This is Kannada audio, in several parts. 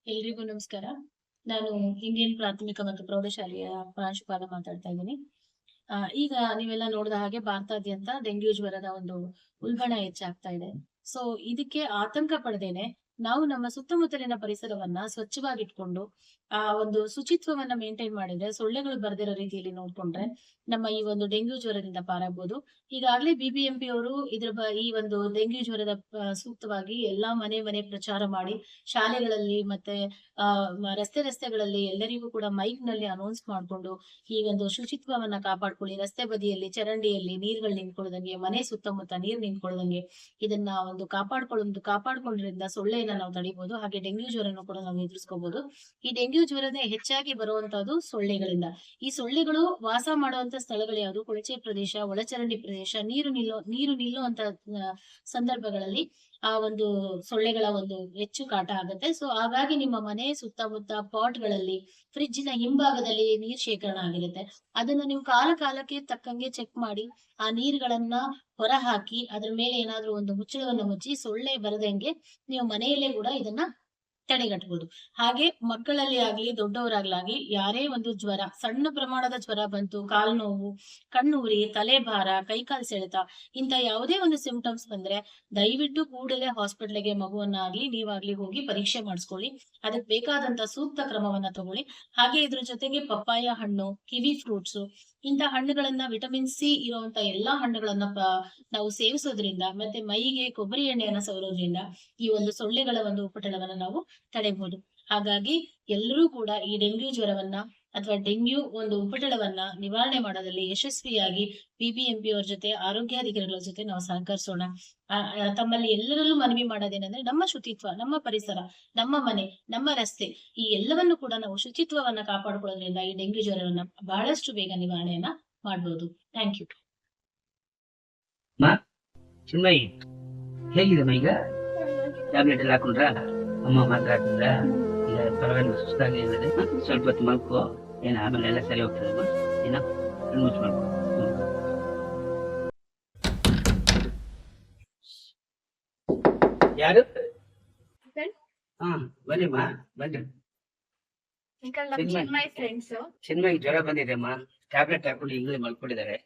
ಎಲ್ರಿಗೂ ನಮಸ್ಕಾರ. ನಾನು ಇಂಡಿಯನ್ ಪ್ರಾಥಮಿಕ ಮತ್ತು ಪ್ರೌಢಶಾಲೆಯ ಪ್ರಾಂಶುಪಾಲ ಮಾತಾಡ್ತಾ ಇದ್ದೀನಿ. ಈಗ ನೀವೆಲ್ಲ ನೋಡಿದ ಹಾಗೆ ಭಾರತಾದ್ಯಂತ ಡೆಂಗ್ಯೂ ಜ್ವರದ ಒಂದು ಉಲ್ಬಣ ಹೆಚ್ಚಾಗ್ತಾ ಇದೆ. ಸೊ ಇದಕ್ಕೆ ಆತಂಕ ಪಡದೇನೆ ನಾವು ನಮ್ಮ ಸುತ್ತಮುತ್ತಲಿನ ಪರಿಸರವನ್ನ ಸ್ವಚ್ಛವಾಗಿಟ್ಕೊಂಡು ಒಂದು ಶುಚಿತ್ವವನ್ನ ಮೇಂಟೈನ್ ಮಾಡಿದ್ರೆ, ಸೊಳ್ಳೆಗಳು ಬರ್ದಿರೋ ರೀತಿಯಲ್ಲಿ ನೋಡ್ಕೊಂಡ್ರೆ ನಮ್ಮ ಈ ಒಂದು ಡೆಂಗ್ಯೂ ಜ್ವರದಿಂದ ಪಾರಾಗ್ಬೋದು. ಈಗಾಗಲೇ ಬಿಬಿಎಂಪಿ ಅವರು ಈ ಒಂದು ಡೆಂಗ್ಯೂ ಜ್ವರದ ಸೂಕ್ತವಾಗಿ ಎಲ್ಲಾ ಮನೆ ಮನೆ ಪ್ರಚಾರ ಮಾಡಿ ಶಾಲೆಗಳಲ್ಲಿ ಮತ್ತೆ ರಸ್ತೆಗಳಲ್ಲಿ ಎಲ್ಲರಿಗೂ ಕೂಡ ಮೈಕ್ ನಲ್ಲಿ ಅನೌನ್ಸ್ ಮಾಡ್ಕೊಂಡು ಈ ಒಂದು ಶುಚಿತ್ವವನ್ನ ಕಾಪಾಡ್ಕೊಳ್ಳಿ, ರಸ್ತೆ ಬದಿಯಲ್ಲಿ ಚರಂಡಿಯಲ್ಲಿ ನೀರ್ಗಳು ನಿಂತ್ಕೊಳ್ಳದಂಗೆ, ಮನೆ ಸುತ್ತಮುತ್ತ ನೀರ್ ನಿಂತ್ಕೊಳ್ಳದಂಗೆ ಇದನ್ನ ಒಂದು ಕಾಪಾಡ್ಕೊಳ್ಳೋದ್ರಿಂದ ಸೊಳ್ಳೆಯನ್ನ ನಾವು ತಡಿಬಹುದು. ಹಾಗೆ ಡೆಂಗ್ಯೂ ಜ್ವರನು ಕೂಡ ನಾವು ಎದುರಿಸ್ಕೋಬಹುದು. ಈ ಡೆಂಗ್ಯೂ ಜ್ವರನೇ ಹೆಚ್ಚಾಗಿ ಬರುವಂತದ್ದು ಸೊಳ್ಳೆಗಳಿಂದ. ಈ ಸೊಳ್ಳೆಗಳು ವಾಸ ಮಾಡುವಂತ ಸ್ಥಳಗಳು ಯಾವುದು? ಕೊಳಚೆ ಪ್ರದೇಶ, ಒಳಚರಂಡಿ ಪ್ರದೇಶ, ನೀರು ನಿಲ್ಲುವಂತ ಸಂದರ್ಭಗಳಲ್ಲಿ ಆ ಒಂದು ಸೊಳ್ಳೆಗಳ ಒಂದು ಹೆಚ್ಚು ಕಾಟ ಆಗುತ್ತೆ. ಸೊ ಹಾಗಾಗಿ ನಿಮ್ಮ ಮನೆ ಸುತ್ತಮುತ್ತ ಪಾಟ್ಗಳಲ್ಲಿ, ಫ್ರಿಡ್ಜಿನ ಹಿಂಭಾಗದಲ್ಲಿ ನೀರ್ ಶೇಖರಣೆ ಆಗಿರುತ್ತೆ. ಅದನ್ನ ನೀವು ಕಾಲಕ್ಕೆ ತಕ್ಕಂಗೆ ಚೆಕ್ ಮಾಡಿ ಆ ನೀರುಗಳನ್ನ ಹೊರ ಹಾಕಿ ಅದ್ರ ಮೇಲೆ ಏನಾದ್ರೂ ಒಂದು ಮುಚ್ಚಳವನ್ನು ಮುಚ್ಚಿ ಸೊಳ್ಳೆ ಬರದಂಗೆ ನೀವು ಮನೆಯಲ್ಲೇ ಕೂಡ ಇದನ್ನ ತಡೆಗಟ್ಟಬಹುದು. ಹಾಗೆ ಮಕ್ಕಳಲ್ಲಿ ಆಗ್ಲಿ ದೊಡ್ಡವರಾಗ್ಲಾಗ್ಲಿ ಯಾರೇ ಒಂದು ಜ್ವರ, ಸಣ್ಣ ಪ್ರಮಾಣದ ಜ್ವರ ಬಂತು, ಕಾಲು ನೋವು, ಕಣ್ಣುರಿ, ತಲೆಭಾರ, ಕೈಕಾಲು ಸೆಳೆತ ಇಂತ ಯಾವುದೇ ಒಂದು ಸಿಂಪ್ಟಮ್ಸ್ ಬಂದ್ರೆ ದಯವಿಟ್ಟು ಕೂಡಲೇ ಹಾಸ್ಪಿಟ್ಲಿಗೆ ಮಗುವನ್ನಾಗ್ಲಿ ನೀವಾಗ್ಲಿ ಹೋಗಿ ಪರೀಕ್ಷೆ ಮಾಡಿಸ್ಕೊಳ್ಳಿ. ಅದಕ್ಕೆ ಬೇಕಾದಂತ ಸೂಕ್ತ ಕ್ರಮವನ್ನ ತಗೊಳ್ಳಿ. ಹಾಗೆ ಇದ್ರ ಜೊತೆಗೆ ಪಪ್ಪಾಯ ಹಣ್ಣು, ಕಿವಿ ಫ್ರೂಟ್ಸ್ ಇಂತ ಹಣ್ಣುಗಳನ್ನ, ವಿಟಮಿನ್ ಸಿ ಇರುವಂತ ಎಲ್ಲಾ ಹಣ್ಣುಗಳನ್ನ ನಾವು ಸೇವಿಸೋದ್ರಿಂದ ಮತ್ತೆ ಮೈಗೆ ಕೊಬ್ಬರಿ ಎಣ್ಣೆಯನ್ನ ಸವರೋದ್ರಿಂದ ಈ ಒಂದು ಸೊಳ್ಳೆಗಳ ಒಂದು ಉಪಟಳವನ್ನ ನಾವು ತಡೆಯಬಹುದು. ಹಾಗಾಗಿ ಎಲ್ಲರೂ ಕೂಡ ಈ ಡೆಂಗ್ಯೂ ಜ್ವರವನ್ನ ಅಥವಾ ಡೆಂಗ್ಯೂ ಒಂದು ಉಪಟಳವನ್ನ ನಿವಾರಣೆ ಮಾಡೋದ್ರಲ್ಲಿ ಯಶಸ್ವಿಯಾಗಿ ಬಿಬಿಎಂಪಿ ಅವ್ರ ಜೊತೆ, ಆರೋಗ್ಯಾಧಿಕಾರಿಗಳ ಜೊತೆ ನಾವು ಸಹಕರಿಸೋಣ. ತಮ್ಮಲ್ಲಿ ಎಲ್ಲರಲ್ಲೂ ಮನವಿ ಮಾಡೋದೇನಂದ್ರೆ ನಮ್ಮ ಶುಚಿತ್ವ, ನಮ್ಮ ಪರಿಸರ, ನಮ್ಮ ಮನೆ, ನಮ್ಮ ರಸ್ತೆ ಈ ಎಲ್ಲವನ್ನು ಕೂಡ ನಾವು ಶುಚಿತ್ವವನ್ನ ಕಾಪಾಡ್ಕೊಳ್ಳೋದ್ರಿಂದ ಈ ಡೆಂಗ್ಯೂ ಜ್ವರವನ್ನ ಬಹಳಷ್ಟು ಬೇಗ ನಿವಾರಣೆಯನ್ನ ಮಾಡಬಹುದು. Thank you. ಚಿನ್ಮಯಿ ಹೇಗಿದೆಮ್ಮ? ಈಗ ಟ್ಯಾಬ್ಲೆಟ್ ಎಲ್ಲ ಹಾಕೊಂಡ್ರ? ಅಮ್ಮ ಮಾತಾಡ್ತಿದ್ರ? ಈಗ ಪರವಾಗಿಲ್ಲ, ಸುಸ್ತಾಗಿ ಇರ್ತದೆ. ಸ್ವಲ್ಪ ಹೊತ್ತು ಮಲ್ಕೋ, ಏನ ಆಮೇಲೆ ಎಲ್ಲ ಸರಿ ಹೋಗ್ತದಮ್ಮ. ಏನ ಮುಚ್ಚ ಮಾಡ್ಕೊ. ಯಾರು? ಹಾ ಬನ್ನಿಮ್ಮ, ಬನ್ನಿ. ಚಿನ್ಮಯಿ ಜ್ವರ ಬಂದಿದೆ ಅಮ್ಮ. ಟ್ಯಾಬ್ಲೆಟ್ ಹಾಕೊಂಡು ಈಗಲೇ ಮಲ್ಕೊಂಡಿದ್ದಾರೆ.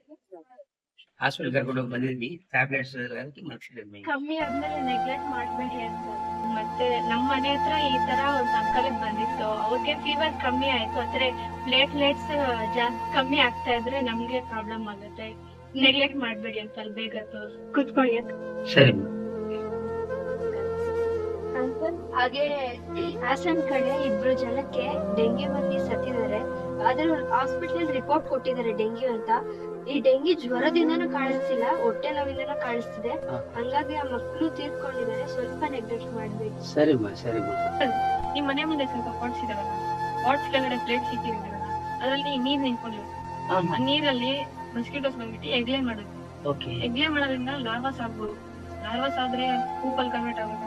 ಹಾಸ್ಪಿಟಲ್ ಕರ್ಕೊಂಡು ಹೋಗಿ ಬಂದಿದ್ವಿ. ಟ್ಯಾಬ್ಲೆಟ್ಸ್ ಮಲ್ಸಿದ್ವಿ. ಕಮ್ಮಿ ಆದ್ಮೇಲೆ ನೆಗ್ಲೆಕ್ಟ್ ಮಾಡ್ಬೇಡಿ ಅಂತ. ಮತ್ತೆ ನಮ್ಮ ಮನೆ ಹತ್ರ ಈ ತರ ಒಂದು ಅಂಕಲ್ ಬಂದಿತ್ತು. ಅವ್ರಿಗೆ ಫೀವರ್ ಕಮ್ಮಿ ಆಯ್ತು, ಆದ್ರೆ ಪ್ಲೇಟ್ಲೆಟ್ಸ್ ಜಾಸ್ತಿ ಕಮ್ಮಿ ಆಗ್ತಾ ಇದ್ರೆ ನಮ್ಗೆ ಪ್ರಾಬ್ಲಮ್ ಆಗುತ್ತೆ. ನೆಗ್ಲೆಕ್ಟ್ ಮಾಡ್ಬೇಡಿ ಅಂತ. ಬೇಗ ಕೂತ್ಕೊಳ್ಳಿ. ಸರಿ. ಹಾಗೆ ಹಾಸನ್ ಕಡೆ 2 ಜನಕ್ಕೆ ಡೆಂಗ್ಯೂ ಬಂದು ಸತ್ತಿದ್ದಾರೆ. ಆದ್ರೆ ಹಾಸ್ಪಿಟಲ್ ರಿಪೋರ್ಟ್ ಕೊಟ್ಟಿದ್ದಾರೆ ಡೆಂಗ್ಯೂ ಅಂತ. ಈ ಡೆಂಗ್ಯೂ ಜ್ವರದಿಂದನೂ ಕಾಣಿಸ್ತಿಲ್ಲ, ಹೊಟ್ಟೆ ನೋವಿಂದನೂ ಕಾಣಿಸ್ತಿದೆ. ಹಂಗಾಗಿ ಆ ಮಕ್ಕಳು ತೀರ್ಕೊಂಡಿದ್ದಾರೆ. ಸ್ವಲ್ಪ ನೆಗ್ಲೆಕ್ಟ್ ಮಾಡ್ಬೇಕು. ಸರಿಮ್ಮ, ಸರಿಮ್ಮ. ನಿಮ್ ಮನೆ ಮುಂದೆ ಸ್ವಲ್ಪ ಪಾಟ್ಸ್ ಇದಾವಲ್ಲ, ಪಾಟ್ಸ್ ಕೆಳಗಡೆ ಪ್ಲೇಟ್ ಸಿಕ್ಕಿದಾರಲ್ಲ, ಅದ್ರಲ್ಲಿ ನೀರ್ ನಿಂತ್ಕೊಂಡಿವೆ. ಆ ನೀರಲ್ಲಿ ಮಸ್ಕಿಟೋಸ್ ಬಂದ್ಬಿಟ್ಟು ಎಗ್ಲೆ ಮಾಡೋದು. ಎಗ್ಲೆ ಮಾಡೋದ್ರಿಂದ ಲಾರ್ವಾಸ್ ಆಗ್ಬೋದು. ಲಾರ್ವಾಸ್ ಆದ್ರೆ ಕೂಪಲ್ ಕನ್ವರ್ಟ್ ಆಗುತ್ತೆ.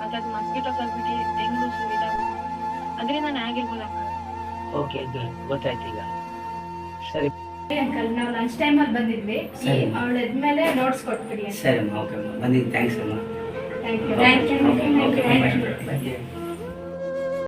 ಮತ್ತೆ ಅದು ಮಸ್ಕಿಟೋಸ್ ಆಗ್ಬಿಟ್ಟು ಡೆಂಗ್ಯೂ ಇದಾಗುತ್ತೆ. ಅದರಿಂದ ಆಗಿರ್ಬೋದು ಅಕ್ಕ. ಓಕೆ, ಗೊತ್ತಾಯ್ತು ಈಗ. ಸರಿ ಅಂಕಲ್, ನಾವು ಲಂಚ್ ಟೈಮ್ ಅಲ್ಲಿ ಬಂದಿದ್ವಿ. ಅವಳು ಎದ್ಮೇಲೆ ನೋಟ್ಸ್ ಕೊಟ್ಬಿಡಿ. ಸರಿ ಅಮ್ಮ. ಓಕೆ ಅಮ್ಮ, ಬಂದಿದ್ದೀನಿ. ಥ್ಯಾಂಕ್ಸ್ ಅಮ್ಮ. Thank you.